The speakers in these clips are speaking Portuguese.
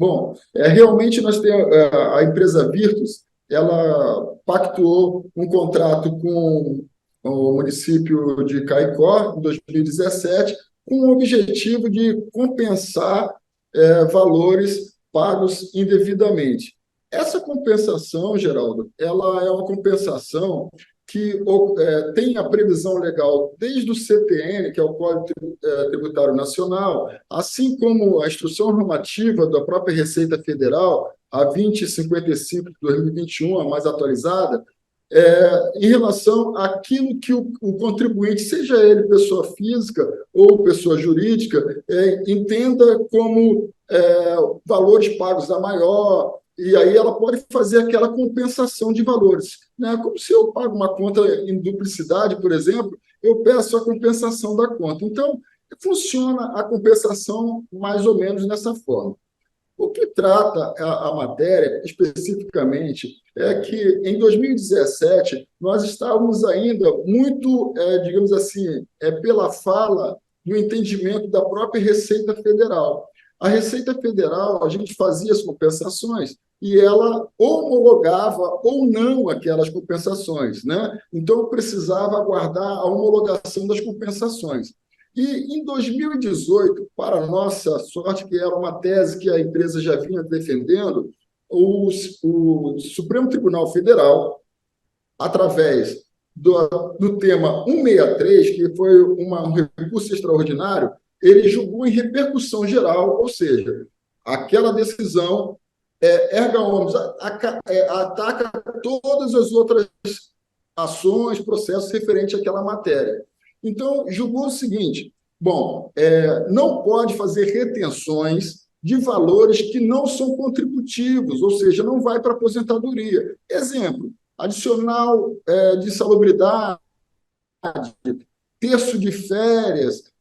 Bom, realmente nós temos a empresa Virtus, ela pactuou um contrato com o município de Caicó, em 2017, com o objetivo de compensar valores pagos indevidamente. Essa compensação, Geraldo, ela é uma compensação que tem a previsão legal desde o CTN, que é o Código Tributário Nacional, assim como a instrução normativa da própria Receita Federal, a 2055 de 2021, a mais atualizada, em relação àquilo que o contribuinte, seja ele pessoa física ou pessoa jurídica, entenda como valores pagos a maior, e aí ela pode fazer aquela compensação de valores, né? Como se eu pago uma conta em duplicidade, por exemplo, eu peço a compensação da conta. Então, funciona a compensação mais ou menos dessa forma. O que trata a matéria, especificamente, é que, em 2017, nós estávamos ainda muito, digamos assim, pela fala do entendimento da própria Receita Federal. A Receita Federal, a gente fazia as compensações e ela homologava ou não aquelas compensações, né? Então, precisava aguardar a homologação das compensações. E, em 2018, para nossa sorte, que era uma tese que a empresa já vinha defendendo, o Supremo Tribunal Federal, através do tema 163, que foi um recurso extraordinário, ele julgou em repercussão geral, ou seja, aquela decisão erga omnes, ataca todas as outras ações, processos referentes àquela matéria. Então, julgou o seguinte: bom, não pode fazer retenções de valores que não são contributivos, ou seja, não vai para a aposentadoria. Exemplo, adicional de salubridade, terço de férias,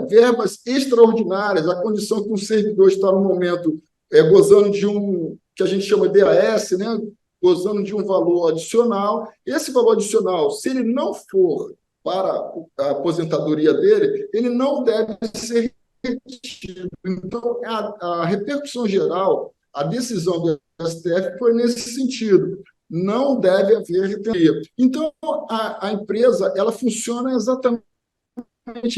verbas extraordinárias, a condição que um servidor está no momento gozando de um, que a gente chama DAS, né? Gozando de um valor adicional. Esse valor adicional, se ele não for para a aposentadoria dele, ele não deve ser retido. Então, a repercussão geral, a decisão do STF foi nesse sentido. Não deve haver retenção. Então, a empresa ela funciona exatamente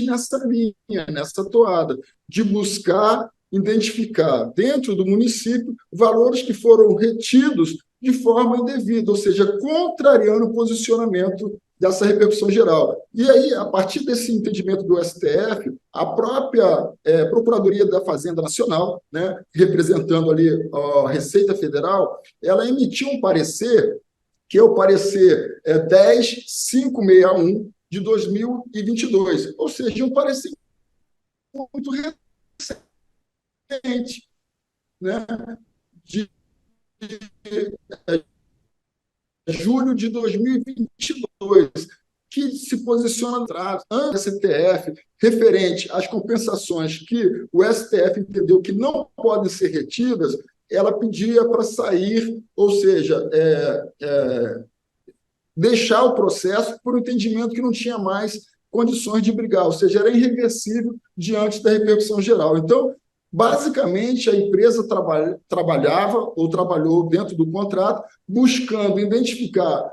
nessa linha, nessa toada, de buscar identificar dentro do município valores que foram retidos de forma indevida, ou seja, contrariando o posicionamento dessa repercussão geral. E aí, a partir desse entendimento do STF, a própria Procuradoria da Fazenda Nacional, né, representando ali a Receita Federal, ela emitiu um parecer, que é o parecer 10.561 de 2022, ou seja, um parecer muito recente, né, de julho de 2022, que se posiciona atrás, antes do STF, referente às compensações que o STF entendeu que não podem ser retidas, ela pedia para sair, ou seja, deixar o processo por um entendimento que não tinha mais condições de brigar, ou seja, era irreversível diante da repercussão geral. Então, basicamente, a empresa trabalhava ou trabalhou dentro do contrato buscando identificar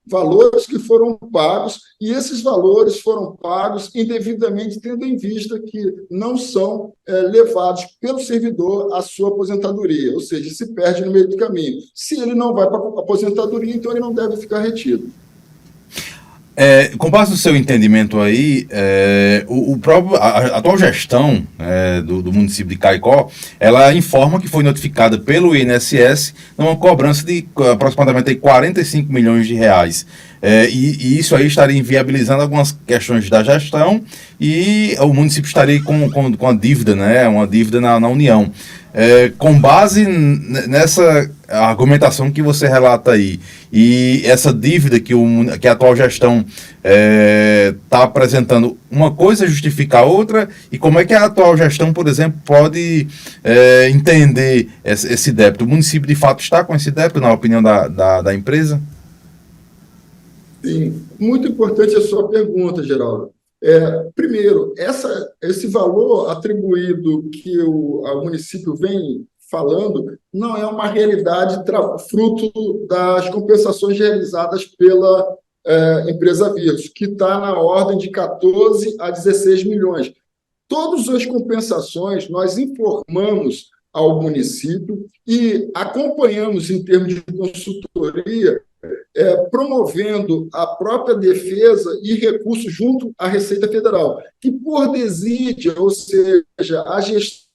valores que foram pagos, e esses valores foram pagos indevidamente, tendo em vista que não são levados pelo servidor à sua aposentadoria, ou seja, se perde no meio do caminho. Se ele não vai para a aposentadoria, então ele não deve ficar retido. Com base no seu entendimento aí, a atual gestão do município de Caicó, ela informa que foi notificada pelo INSS numa cobrança de aproximadamente 45 milhões de reais. E isso aí estaria inviabilizando algumas questões da gestão e o município estaria com a dívida, né, uma dívida na União. Com base nessa argumentação que você relata aí e essa dívida que a atual gestão está apresentando, uma coisa justifica a outra, e como é que a atual gestão, por exemplo, pode entender esse débito? O município de fato está com esse débito, na opinião da empresa? Sim, muito importante a sua pergunta, Geraldo. Primeiro, esse valor atribuído que o município vem falando, não é uma realidade fruto das compensações realizadas pela empresa Virtus, que está na ordem de 14 a 16 milhões. Todas as compensações nós informamos ao município e acompanhamos em termos de consultoria, promovendo a própria defesa e recurso junto à Receita Federal, que por desídia, ou seja, a gestão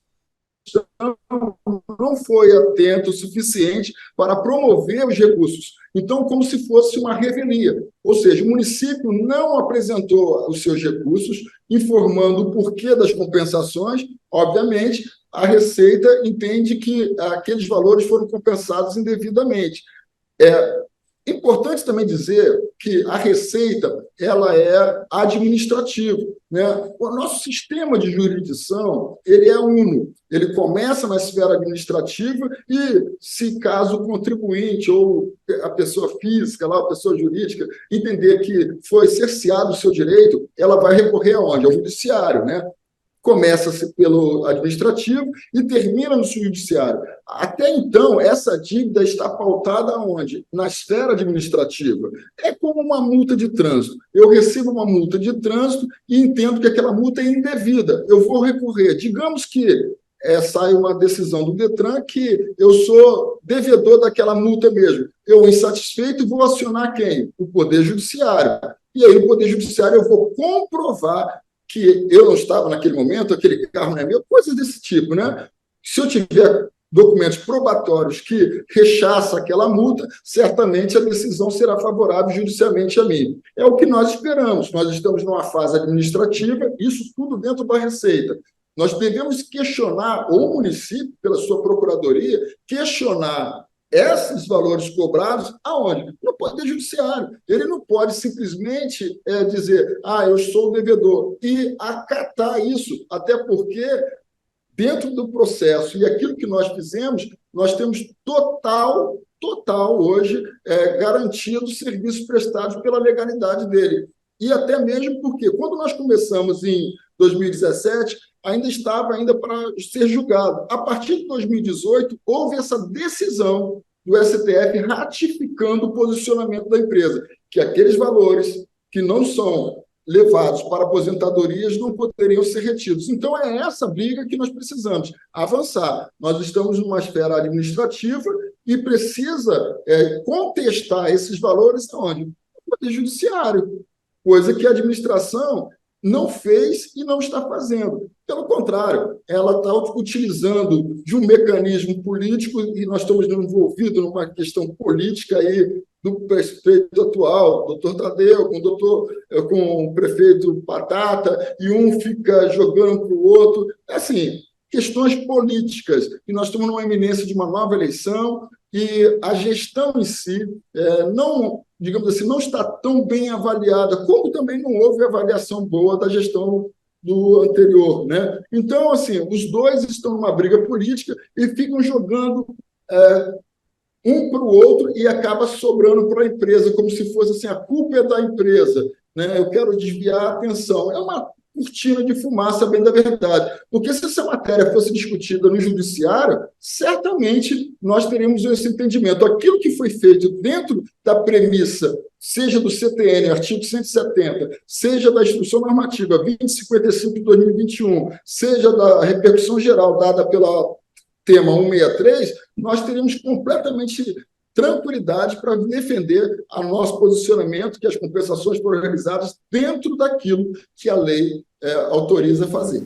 não foi atento o suficiente para promover os recursos. Então, como se fosse uma revelia. Ou seja, o município não apresentou os seus recursos, informando o porquê das compensações. Obviamente, a Receita entende que aqueles valores foram compensados indevidamente. Importante também dizer que a Receita ela é administrativa, né? O nosso sistema de jurisdição ele é uno, ele começa na esfera administrativa e, se caso o contribuinte ou a pessoa física, lá, a pessoa jurídica, entender que foi cerceado o seu direito, ela vai recorrer aonde? Ao judiciário, né? Começa-se pelo administrativo e termina no judiciário. Até então, essa dívida está pautada onde? Na esfera administrativa. É como uma multa de trânsito. Eu recebo uma multa de trânsito e entendo que aquela multa é indevida. Eu vou recorrer. Digamos que sai uma decisão do Detran que eu sou devedor daquela multa mesmo. Eu, insatisfeito, vou acionar quem? O Poder Judiciário. E aí, no Poder Judiciário, eu vou comprovar que eu não estava naquele momento, aquele carro não é meu, coisas desse tipo, né? Se eu tiver documentos probatórios que rechaçam aquela multa, certamente a decisão será favorável judicialmente a mim. É o que nós esperamos. Nós estamos numa fase administrativa, isso tudo dentro da Receita. Nós devemos questionar, ou o município, pela sua procuradoria, questionar esses valores cobrados, aonde? No Poder Judiciário. Ele não pode simplesmente dizer, eu sou o devedor, e acatar isso, até porque, dentro do processo e aquilo que nós fizemos, nós temos total hoje garantido os serviços prestados pela legalidade dele. E até mesmo porque, quando nós começamos em 2017, ainda estava para ser julgado. A partir de 2018, houve essa decisão do STF ratificando o posicionamento da empresa, que aqueles valores que não são levados para aposentadorias não poderiam ser retidos. Então, é essa briga que nós precisamos avançar. Nós estamos numa esfera administrativa e precisa contestar esses valores aonde? No Poder Judiciário, coisa que a administração não fez e não está fazendo. Pelo contrário, ela está utilizando de um mecanismo político e nós estamos envolvidos numa questão política aí do prefeito atual, doutor Tadeu, com o prefeito Batata, e um fica jogando para o outro. Assim, questões políticas, e nós estamos numa iminência de uma nova eleição e a gestão em si não, digamos assim, não está tão bem avaliada, como também não houve avaliação boa da gestão do anterior, né? Então, assim, os dois estão numa briga política e ficam jogando um para o outro e acaba sobrando para a empresa, como se fosse assim, a culpa é da empresa, né? Eu quero desviar a atenção. É uma cortina de fumaça, bem da verdade. Porque se essa matéria fosse discutida no judiciário, certamente nós teríamos esse entendimento. Aquilo que foi feito dentro da premissa, seja do CTN, artigo 170, seja da Instrução Normativa 2055 de 2021, seja da repercussão geral dada pela tema 163, nós teríamos completamente tranquilidade para defender o nosso posicionamento, que as compensações foram realizadas dentro daquilo que a lei autoriza fazer.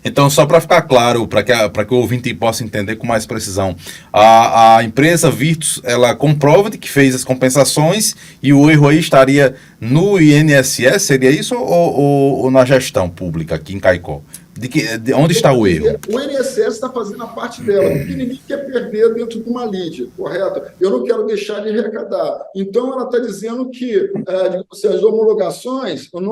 Então, só para ficar claro, para que o ouvinte possa entender com mais precisão, a empresa Virtus, ela comprova de que fez as compensações e o erro aí estaria no INSS, seria isso, ou na gestão pública aqui em Caicó? De onde está o erro? O INSS está fazendo a parte dela, porque ninguém quer perder dentro de uma lide, correto? Eu não quero deixar de arrecadar. Então, ela está dizendo que as homologações, não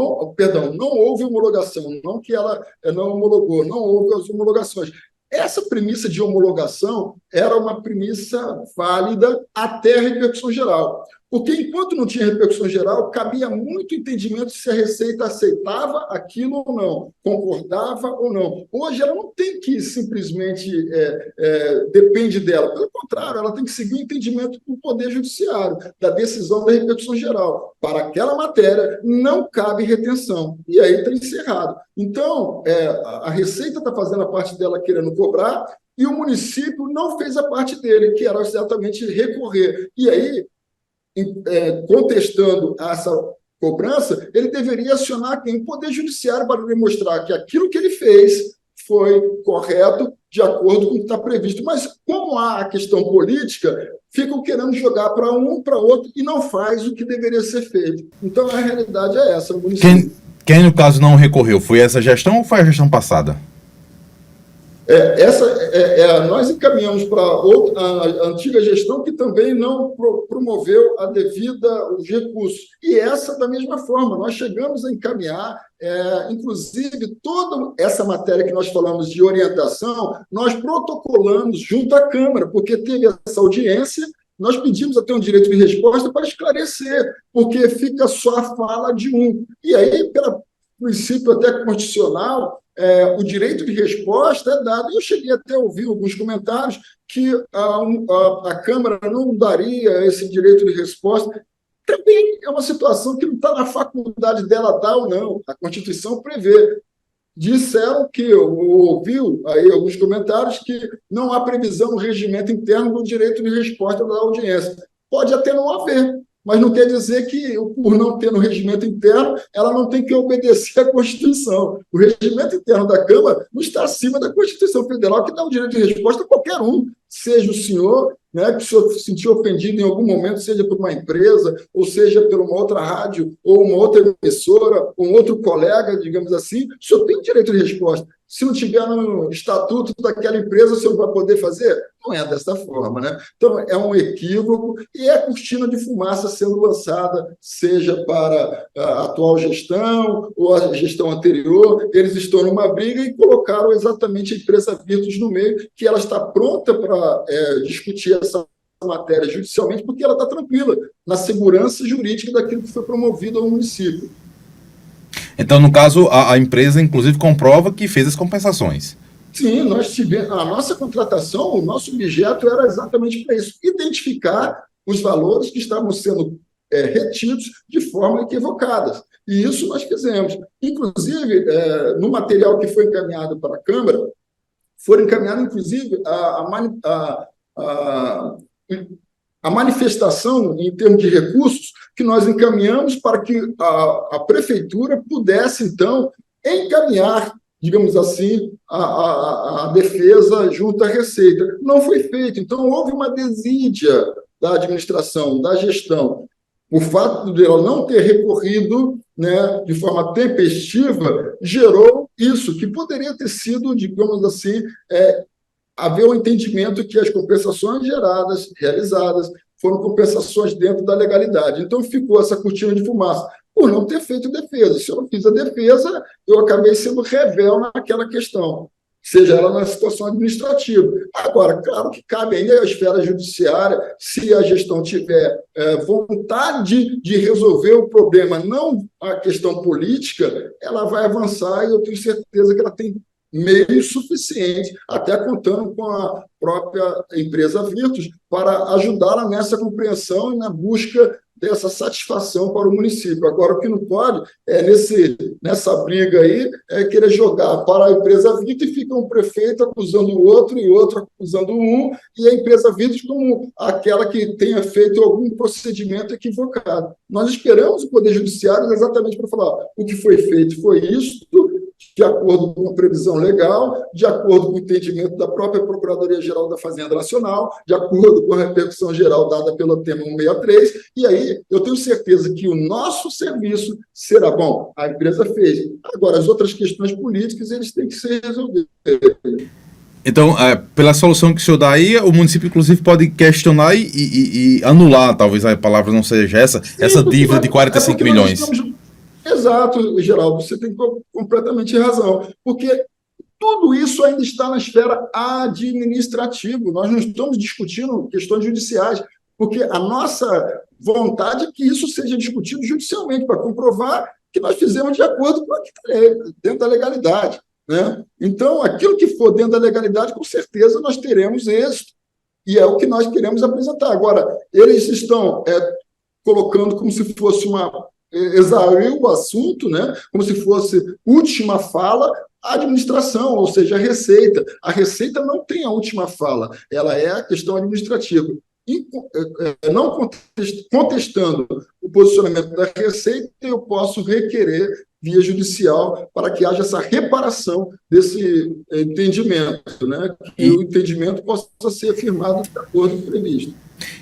houve homologação, não que ela não homologou, não houve as homologações. Essa premissa de homologação era uma premissa válida até a repercussão geral. Porque, enquanto não tinha repercussão geral, cabia muito entendimento se a Receita aceitava aquilo ou não, concordava ou não. Hoje, ela não tem que simplesmente depende dela. Pelo contrário, ela tem que seguir o entendimento do Poder Judiciário, da decisão da repercussão geral. Para aquela matéria, não cabe retenção. E aí está encerrado. Então, a Receita está fazendo a parte dela querendo cobrar, e o município não fez a parte dele, que era exatamente recorrer. E aí, contestando essa cobrança, ele deveria acionar quem? O Poder Judiciário, para demonstrar que aquilo que ele fez foi correto, de acordo com o que está previsto. Mas, como há a questão política, ficam querendo jogar para um, para outro, e não faz o que deveria ser feito. Então, a realidade é essa. O município... Quem, no caso, não recorreu, foi essa gestão ou foi a gestão passada? Nós encaminhamos para a antiga gestão, que também não promoveu os recursos. E essa, da mesma forma, nós chegamos a encaminhar, inclusive, toda essa matéria que nós falamos de orientação, nós protocolamos junto à Câmara, porque teve essa audiência. Nós pedimos até um direito de resposta para esclarecer, porque fica só a fala de um. E aí, pelo princípio até constitucional, o direito de resposta é dado. Eu cheguei até a ouvir alguns comentários que a Câmara não daria esse direito de resposta. Também é uma situação que não está na faculdade dela dar ou não. A Constituição prevê. Disseram que, ouviu aí alguns comentários, que não há previsão no regimento interno do direito de resposta da audiência. Pode até não haver, mas não quer dizer que, por não ter no regimento interno, ela não tem que obedecer à Constituição. O regimento interno da Câmara não está acima da Constituição Federal, que dá o direito de resposta a qualquer um, seja o senhor, né, que se sentiu ofendido em algum momento, seja por uma empresa, ou seja por uma outra rádio, ou uma outra emissora, ou um outro colega, digamos assim, o senhor tem direito de resposta. Se não tiver no estatuto daquela empresa, o senhor vai poder fazer? Não é dessa forma, né? Então, é um equívoco e é cortina de fumaça sendo lançada, seja para a atual gestão ou a gestão anterior. Eles estão numa briga e colocaram exatamente a empresa Virtus no meio, que ela está pronta para discutir essa matéria judicialmente, porque ela está tranquila na segurança jurídica daquilo que foi promovido ao município. Então, no caso, a empresa, inclusive, comprova que fez as compensações. Sim, nós tivemos a nossa contratação, o nosso objeto era exatamente para isso, identificar os valores que estavam sendo retidos de forma equivocada. E isso nós fizemos. Inclusive, no material que foi encaminhado para a Câmara, foram encaminhados, inclusive, a manifestação em termos de recursos que nós encaminhamos para que a Prefeitura pudesse, então, encaminhar, digamos assim, a defesa junto à Receita. Não foi feito. Então, houve uma desídia da administração, da gestão. O fato de ela não ter recorrido, né, de forma tempestiva gerou isso, que poderia ter sido, digamos assim, haver um entendimento que as compensações realizadas, foram compensações dentro da legalidade. Então, ficou essa cortina de fumaça, por não ter feito defesa. Se eu não fiz a defesa, eu acabei sendo revel naquela questão, seja ela na situação administrativa. Agora, claro que cabe ainda à esfera judiciária, se a gestão tiver vontade de resolver o problema, não a questão política, ela vai avançar, e eu tenho certeza que ela tem meio suficiente, até contando com a própria empresa Virtus, para ajudá-la nessa compreensão e na busca dessa satisfação para o município. Agora, o que não pode nessa briga aí, querer jogar para a empresa Virtus e fica um prefeito acusando o outro e outro acusando um, e a empresa Virtus como aquela que tenha feito algum procedimento equivocado. Nós esperamos o Poder Judiciário exatamente para falar: o que foi feito foi isso, de acordo com a previsão legal, de acordo com o entendimento da própria Procuradoria-Geral da Fazenda Nacional, de acordo com a repercussão geral dada pelo tema 163, e aí eu tenho certeza que o nosso serviço será bom. A empresa fez. Agora, as outras questões políticas, eles têm que ser resolvidas. Então, pela solução que o senhor dá aí, o município, inclusive, pode questionar e anular, talvez a palavra não seja essa dívida de 45 milhões. Exato, Geraldo, você tem completamente razão, porque tudo isso ainda está na esfera administrativa. Nós não estamos discutindo questões judiciais, porque a nossa vontade que isso seja discutido judicialmente, para comprovar que nós fizemos de acordo com aquilo que é dentro da legalidade, né? Então, aquilo que for dentro da legalidade, com certeza nós teremos êxito, e é o que nós queremos apresentar. Agora, eles estão colocando como se fosse exaurir o assunto, né? Como se fosse última fala a administração, ou seja, a Receita. A Receita não tem a última fala, ela é a questão administrativa. Não contestando o posicionamento da Receita, eu posso requerer via judicial para que haja essa reparação desse entendimento, né? Que o entendimento possa ser firmado de acordo com o previsto.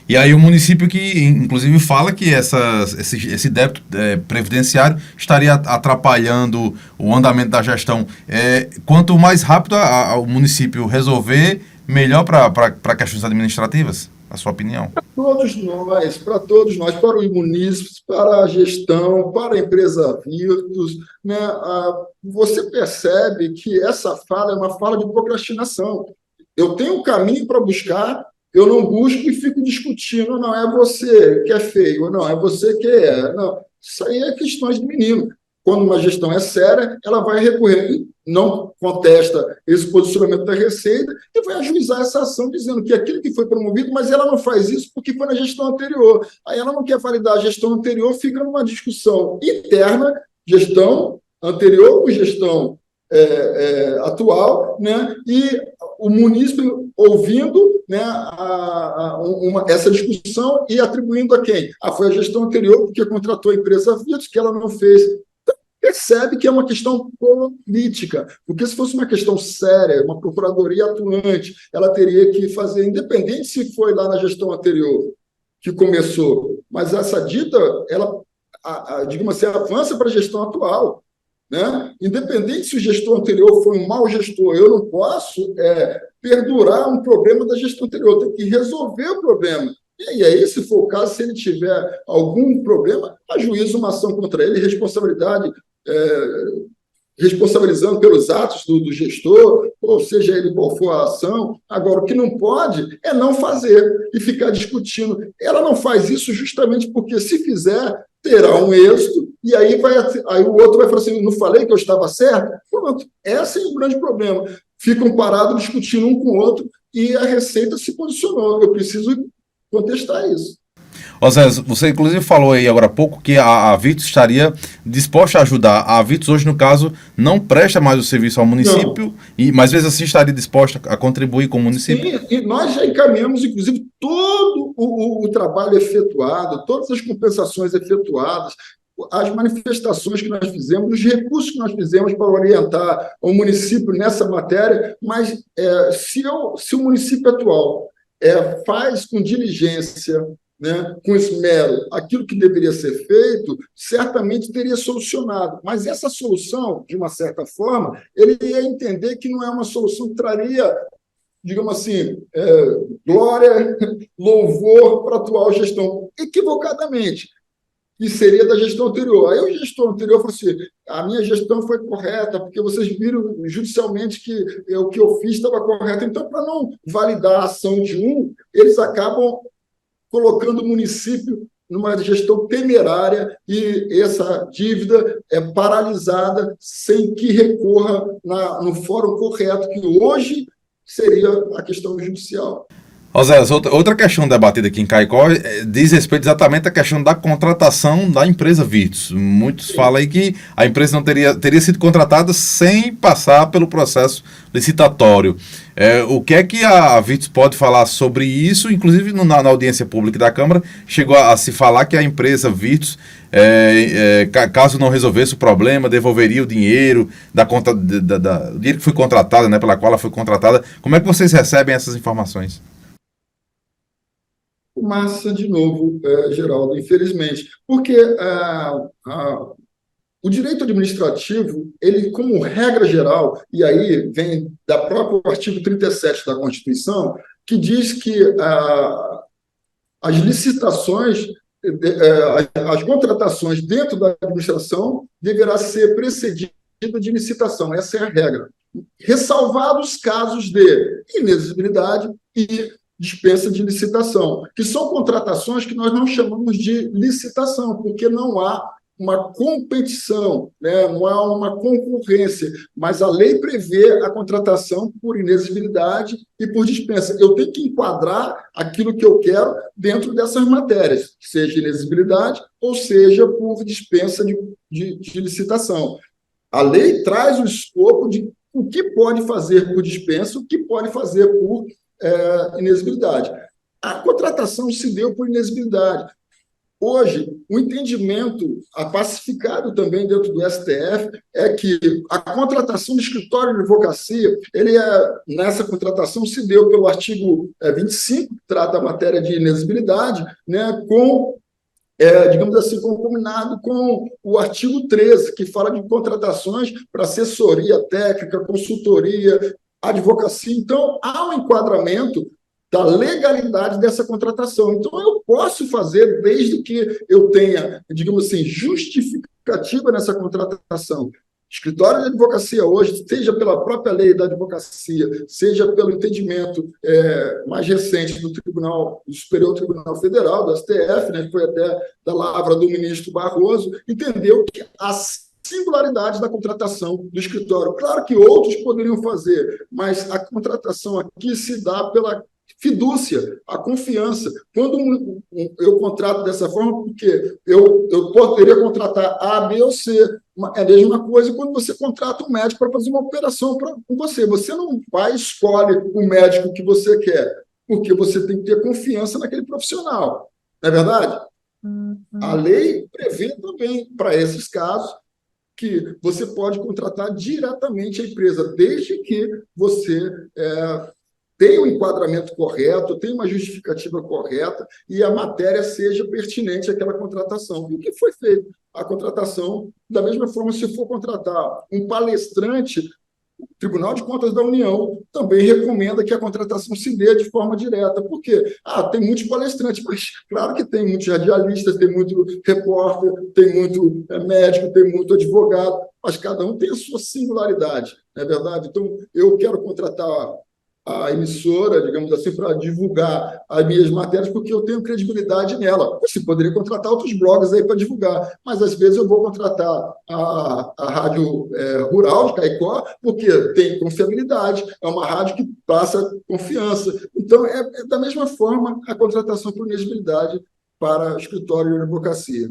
E aí o município que, inclusive, fala que esse débito previdenciário estaria atrapalhando o andamento da gestão. Quanto mais rápido o município resolver, melhor para questões administrativas? A sua opinião? Para todos nós, para os munícipes, para a gestão, para a empresa Virtus, né? Você percebe que essa fala é uma fala de procrastinação. Eu tenho um caminho para buscar, eu não busco e fico discutindo, não, é você que é feio, não, é você que é. Não, isso aí é questões de menino. Quando uma gestão é séria, ela vai recorrer, não contesta esse posicionamento da Receita e vai ajuizar essa ação dizendo que aquilo que foi promovido, mas ela não faz isso porque foi na gestão anterior. Aí ela não quer validar a gestão anterior, fica numa discussão interna, gestão anterior com gestão atual, né? E o munícipe ouvindo, né, essa discussão e atribuindo a quem? Foi a gestão anterior porque contratou a empresa Virtus, que ela não fez. Percebe que é uma questão política, porque se fosse uma questão séria, uma procuradoria atuante, ela teria que fazer, independente se foi lá na gestão anterior que começou, mas essa dita, ela, digamos assim, avança para a gestão atual, né? Independente se o gestor anterior foi um mau gestor, eu não posso perdurar um problema da gestão anterior, eu tenho que resolver o problema. E aí, se for o caso, se ele tiver algum problema, ajuiza uma ação contra ele, responsabilizando pelos atos do gestor, ou seja ele qual for a ação. Agora, o que não pode é não fazer e ficar discutindo. Ela não faz isso justamente porque, se fizer, terá um êxito, e aí o outro vai falar assim, não falei que eu estava certo? Pronto, esse é o grande problema. Ficam parados discutindo um com o outro e a Receita se posicionou. Eu preciso contestar isso. Zé, você inclusive falou aí agora há pouco que a Virtus estaria disposta a ajudar. A Virtus hoje, no caso, não presta mais o serviço ao município, mas vezes assim estaria disposta a contribuir com o município? Sim, e nós já encaminhamos, inclusive, todo o trabalho efetuado, todas as compensações efetuadas, as manifestações que nós fizemos, os recursos que nós fizemos para orientar o município nessa matéria, mas se o município atual faz com diligência, né, com esmero, aquilo que deveria ser feito, certamente teria solucionado. Mas essa solução, de uma certa forma, ele ia entender que não é uma solução que traria, digamos assim, glória, louvor para a atual gestão, equivocadamente, e seria da gestão anterior. Aí o gestor anterior falou assim, a minha gestão foi correta, porque vocês viram judicialmente que o que eu fiz estava correto. Então, para não validar a ação de eles acabam colocando o município numa gestão temerária e essa dívida é paralisada sem que recorra no fórum correto, que hoje seria a questão judicial. Zé, outra questão debatida aqui em Caicó diz respeito exatamente à questão da contratação da empresa Virtus. Muitos falam aí que a empresa não teria sido contratada sem passar pelo processo licitatório. O que é que a Virtus pode falar sobre isso? Inclusive, na audiência pública da Câmara, chegou a se falar que a empresa Virtus, caso não resolvesse o problema, devolveria o dinheiro do dinheiro que foi contratado, né, pela qual ela foi contratada. Como é que vocês recebem essas informações? Massa de novo, Geraldo, infelizmente, porque o direito administrativo, ele, como regra geral, e aí vem da próprio artigo 37 da Constituição, que diz que as licitações, as contratações dentro da administração deverá ser precedida de licitação. Essa é a regra. Ressalvados casos de inexigibilidade e dispensa de licitação, que são contratações que nós não chamamos de licitação, porque não há uma competição, né? Não há uma concorrência, mas a lei prevê a contratação por inexigibilidade e por dispensa. Eu tenho que enquadrar aquilo que eu quero dentro dessas matérias, seja inexigibilidade ou seja por dispensa de licitação. A lei traz o escopo de o que pode fazer por dispensa, o que pode fazer por inexigibilidade. A contratação se deu por inexigibilidade. Hoje, o entendimento pacificado também dentro do STF é que a contratação do escritório de advocacia, nessa contratação se deu pelo artigo 25, que trata a matéria de inexigibilidade, né, digamos assim, combinado com o artigo 13, que fala de contratações para assessoria técnica, consultoria, advocacia. Então, há um enquadramento da legalidade dessa contratação. Então, eu posso fazer desde que eu tenha, digamos assim, justificativa nessa contratação. Escritório de advocacia hoje, seja pela própria lei da advocacia, seja pelo entendimento mais recente do Superior Tribunal Federal, do STF, né, que foi até da lavra do ministro Barroso, entendeu que as singularidades da contratação do escritório. Claro que outros poderiam fazer, mas a contratação aqui se dá pela fidúcia, a confiança. Quando eu contrato dessa forma, porque eu poderia contratar A, B ou C. É a mesma coisa quando você contrata um médico para fazer uma operação com você. Você não vai e escolhe o médico que você quer, porque você tem que ter confiança naquele profissional. Não é verdade? A lei prevê também, para esses casos, que você pode contratar diretamente a empresa, desde que você tenha um enquadramento correto, tenha uma justificativa correta e a matéria seja pertinente àquela contratação. E o que foi feito? A contratação, da mesma forma, se for contratar um palestrante, o Tribunal de Contas da União também recomenda que a contratação se dê de forma direta. Por quê? Tem muitos palestrantes, mas claro que tem muitos radialistas, tem muito repórter, tem muito médico, tem muito advogado, mas cada um tem a sua singularidade, não é verdade? Então, eu quero contratar a emissora, digamos assim, para divulgar as minhas matérias, porque eu tenho credibilidade nela. Você poderia contratar outros blogs aí para divulgar, mas às vezes eu vou contratar a Rádio Rural de Caicó, porque tem confiabilidade, é uma rádio que passa confiança. Então, é da mesma forma a contratação por inexigibilidade para escritório de advocacia.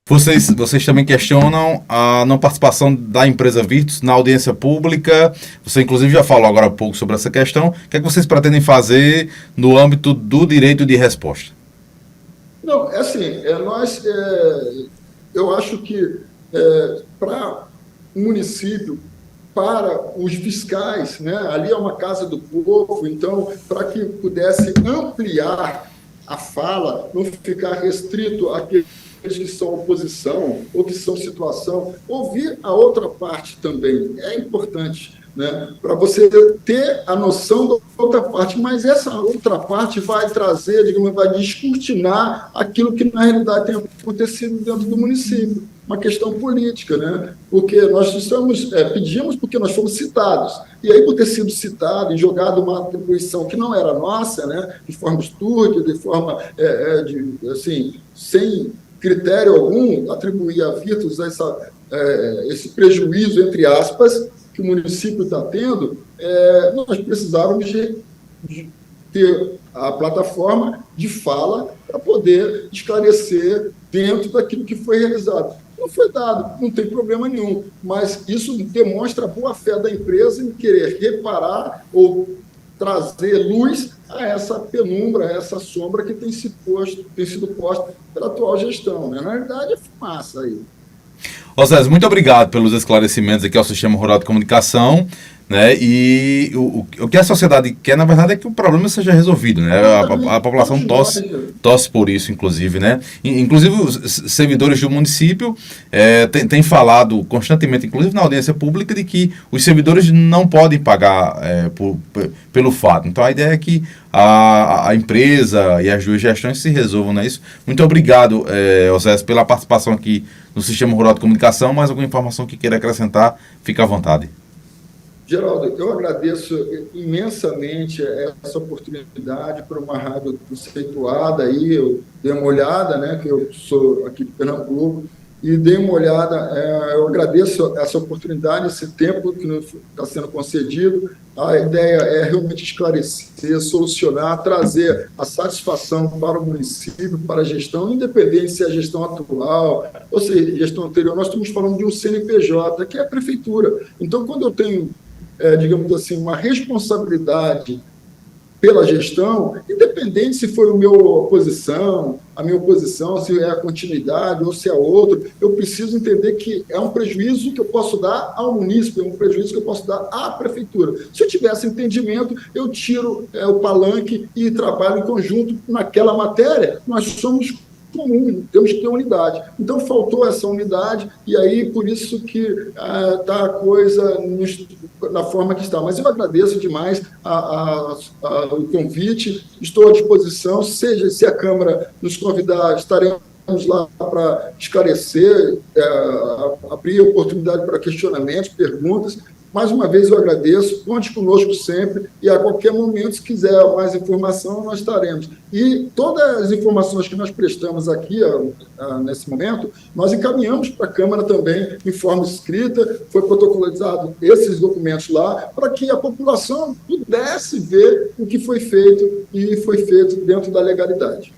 Vocês também questionam a não participação da empresa Virtus na audiência pública. Você, inclusive, já falou agora há pouco sobre essa questão. O que é que vocês pretendem fazer no âmbito do direito de resposta? Não, é assim, eu acho que para o município, para os fiscais, né, ali é uma casa do povo, então, para que pudesse ampliar a fala, não ficar restrito àqueles que são oposição ou que são situação, ouvir a outra parte também é importante, né? Para você ter a noção da outra parte, mas essa outra parte vai trazer, digamos, vai descortinar aquilo que na realidade tem acontecido dentro do município, uma questão política, né? Porque nós pedimos porque nós fomos citados, e aí por ter sido citado e jogado uma atribuição que não era nossa, né? De forma estúrdia, de forma assim, sem critério algum, atribuir a Virtus esse prejuízo, entre aspas, que o município está tendo, nós precisávamos de ter a plataforma de fala para poder esclarecer dentro daquilo que foi realizado. Não foi dado, não tem problema nenhum, mas isso demonstra a boa-fé da empresa em querer reparar ou trazer luz a essa penumbra, a essa sombra que tem sido posta pela atual gestão. Né? Na realidade, é fumaça aí. Osés, muito obrigado pelos esclarecimentos aqui ao Sistema Rural de Comunicação, né? E o que a sociedade quer, na verdade, é que o problema seja resolvido, né? A população torce por isso, inclusive, né? Inclusive, os servidores do município têm falado constantemente, inclusive na audiência pública, de que os servidores não podem pagar pelo fato. Então, a ideia é que a empresa e as duas gestões se resolvam, não é isso? Muito obrigado, Osés, pela participação aqui no Sistema Rural de Comunicação. Mais alguma informação que queira acrescentar, fica à vontade. Geraldo, eu agradeço imensamente essa oportunidade para uma rádio conceituada aí, eu dei uma olhada, né, que eu sou aqui de Pernambuco, e dei uma olhada, eu agradeço essa oportunidade, esse tempo que está sendo concedido. A ideia é realmente esclarecer, solucionar, trazer a satisfação para o município, para a gestão, independente se é a gestão atual ou se é a gestão anterior. Nós estamos falando de um CNPJ, que é a prefeitura. Então, quando eu tenho digamos assim, uma responsabilidade pela gestão, independente se foi a minha oposição, se é a continuidade ou se é outro, eu preciso entender que é um prejuízo que eu posso dar ao munícipe, é um prejuízo que eu posso dar à prefeitura. Se eu tivesse entendimento, eu tiro o palanque e trabalho em conjunto naquela matéria. Nós somos comum, temos que ter unidade. Então, faltou essa unidade, e aí, por isso que está a coisa na forma que está. Mas eu agradeço demais o convite, estou à disposição, seja se a Câmara nos convidar, estaremos lá para esclarecer, abrir oportunidade para questionamentos, perguntas. Mais uma vez eu agradeço, conte conosco sempre e a qualquer momento, se quiser mais informação, nós estaremos. E todas as informações que nós prestamos aqui, nesse momento, nós encaminhamos para a Câmara também em forma escrita, foi protocolizado esses documentos lá, para que a população pudesse ver o que foi feito e foi feito dentro da legalidade.